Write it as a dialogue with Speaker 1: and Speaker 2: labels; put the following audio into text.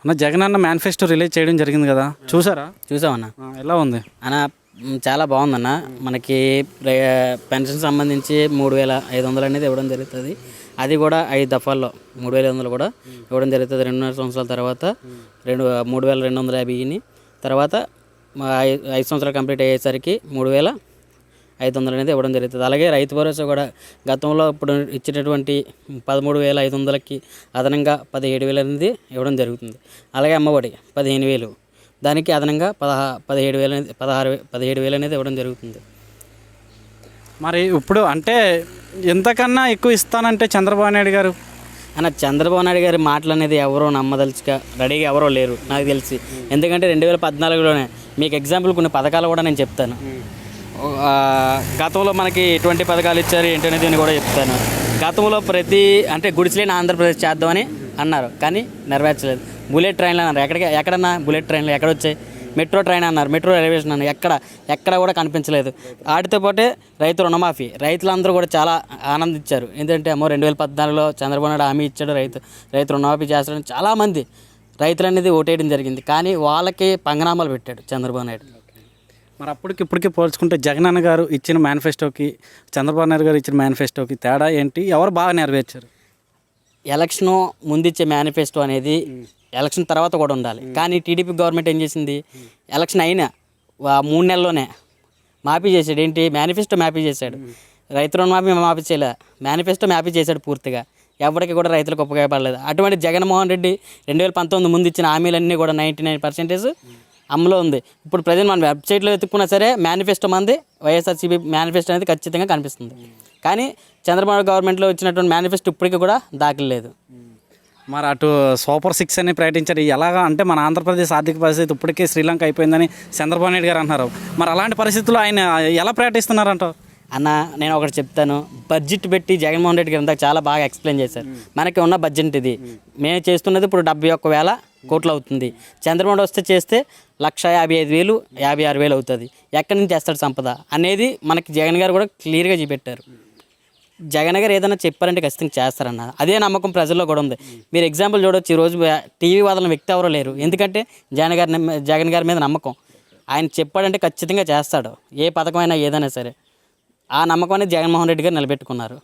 Speaker 1: అన్న జగన్ అన్న manifesto release చేయడం జరిగింది కదా, చూసారా?
Speaker 2: చూసామన్న.
Speaker 1: ఎలా ఉంది
Speaker 2: అన్న చాలా బాగుందన్న. మనకి పెన్షన్ సంబంధించి 3,500 అనేది ఇవ్వడం జరుగుతుంది. అది కూడా 5 దఫాల్లో 3,500 కూడా ఇవ్వడం జరుగుతుంది. 2.5 సంవత్సరాల తర్వాత 3,250ని తర్వాత 5 సంవత్సరాలు కంప్లీట్ అయ్యేసరికి 3,500 అనేది ఇవ్వడం జరుగుతుంది. అలాగే రైతు భరోసా కూడా గతంలో ఇప్పుడు ఇచ్చినటువంటి 13,500కి అదనంగా 17,000 అనేది ఇవ్వడం జరుగుతుంది. అలాగే అమ్మఒడి 15,000, దానికి అదనంగా 17,000 అనేది ఇవ్వడం జరుగుతుంది.
Speaker 1: మరి ఇప్పుడు అంటే ఎంతకన్నా ఎక్కువ ఇస్తానంటే చంద్రబాబు నాయుడు గారు
Speaker 2: అన్న, చంద్రబాబు నాయుడు గారి మాటలు అనేది ఎవరో నమ్మదలుచుగా రెడీగా ఎవరో లేరు నాకు తెలిసి. ఎందుకంటే 2014లోనే మీకు ఎగ్జాంపుల్ కొన్ని పథకాలు కూడా నేను చెప్తాను. గతంలో మనకి ఎటువంటి పథకాలు ఇచ్చారు ఏంటనేది నేను కూడా చెప్తాను. గతంలో అంటే గుడిసెలేని ఆంధ్రప్రదేశ్ చేద్దామని అన్నారు, కానీ నెరవేర్చలేదు. బుల్లెట్ ట్రైన్లు అన్నారు, ఎక్కడన్నా బుల్లెట్ ట్రైన్లు ఎక్కడొచ్చాయి? మెట్రో ట్రైన్ అన్నారు, మెట్రో రైల్వేషన్ అన్నారు, ఎక్కడ కూడా కనిపించలేదు. వాటితో పాటే రైతు రుణమాఫీ, రైతులందరూ కూడా చాలా ఆనందించారు. ఏంటంటే 2014లో చంద్రబాబు నాయుడు హామీ ఇచ్చాడు, రైతు రుణమాఫీ చేస్తాడని చాలామంది రైతులు అనేది ఓటేయడం జరిగింది. కానీ వాళ్ళకి పంగనామాలు పెట్టాడు చంద్రబాబు నాయుడు.
Speaker 1: మరి ఇప్పటికీ పోల్చుకుంటే జగన్ అన్న గారు ఇచ్చిన మేనిఫెస్టోకి చంద్రబాబు నాయుడు గారు ఇచ్చిన మేనిఫెస్టోకి తేడా ఏంటి? ఎవరు బాగా నెరవేర్చారు?
Speaker 2: ఎలక్షన్ ముందిచ్చే మేనిఫెస్టో అనేది ఎలక్షన్ తర్వాత కూడా ఉండాలి. కానీ టీడీపీ గవర్నమెంట్ ఏం చేసింది, ఎలక్షన్ అయినా 3 నెలల్లోనే మాఫీ చేశాడు. ఏంటి? మేనిఫెస్టో మాఫీ చేశాడు. రైతు రుణమాఫీ మాఫీ చేయలే, మేనిఫెస్టో మాఫీ చేశాడు పూర్తిగా. ఎవరికి కూడా రైతులకు ఉపయోగపడలేదు. అటువంటి జగన్మోహన్ రెడ్డి 2019 ముందు ఇచ్చిన హామీలన్నీ కూడా 99% అమలు ఉంది. ఇప్పుడు ప్రజెంట్ మన వెబ్సైట్లో ఎత్తుక్కున్నా సరే మేనిఫెస్టో మంది వైఎస్ఆర్సీపీ మేనిఫెస్టో అనేది ఖచ్చితంగా కనిపిస్తుంది. కానీ చంద్రబాబు గవర్నమెంట్లో వచ్చినటువంటి మేనిఫెస్టో ఇప్పటికీ కూడా దాఖలు లేదు.
Speaker 1: మరి అటు సూపర్ 6 అని ప్రకటించారు. ఎలాగా అంటే మన ఆంధ్రప్రదేశ్ ఆర్థిక పరిస్థితి ఇప్పటికే శ్రీలంక అయిపోయిందని చంద్రబాబు నాయుడు గారు అంటున్నారు. మరి అలాంటి పరిస్థితుల్లో ఆయన ఎలా ప్రకటిస్తున్నారంటారు?
Speaker 2: అన్న, నేను ఒకటి చెప్తాను. బడ్జెట్ పెట్టి జగన్మోహన్ రెడ్డి గారు అంతా చాలా బాగా ఎక్స్ప్లెయిన్ చేశారు. మనకి ఉన్న బడ్జెట్ ఇది, మేము చేస్తున్నది ఇప్పుడు 71,000 కోట్లు అవుతుంది. చంద్రబాబు వస్తే చేస్తే 1,55,000, 56,000 అవుతుంది. ఎక్కడి నుంచి చేస్తాడు సంపద అనేది మనకి జగన్ గారు కూడా క్లియర్గా చూపెట్టారు. జగన్ గారు ఏదైనా చెప్పారంటే ఖచ్చితంగా చేస్తారన్న అదే నమ్మకం ప్రజల్లో కూడా ఉంది. మీరు ఎగ్జాంపుల్ చూడవచ్చు, ఈరోజు టీవీ వదలని వ్యక్తి ఎవరో లేరు. ఎందుకంటే జగన్ గారి మీద నమ్మకం. ఆయన చెప్పాడంటే ఖచ్చితంగా చేస్తాడు, ఏ పథకమైనా ఏదైనా సరే. ఆ నమ్మకం అనేది జగన్మోహన్ రెడ్డి గారు నిలబెట్టుకున్నారు.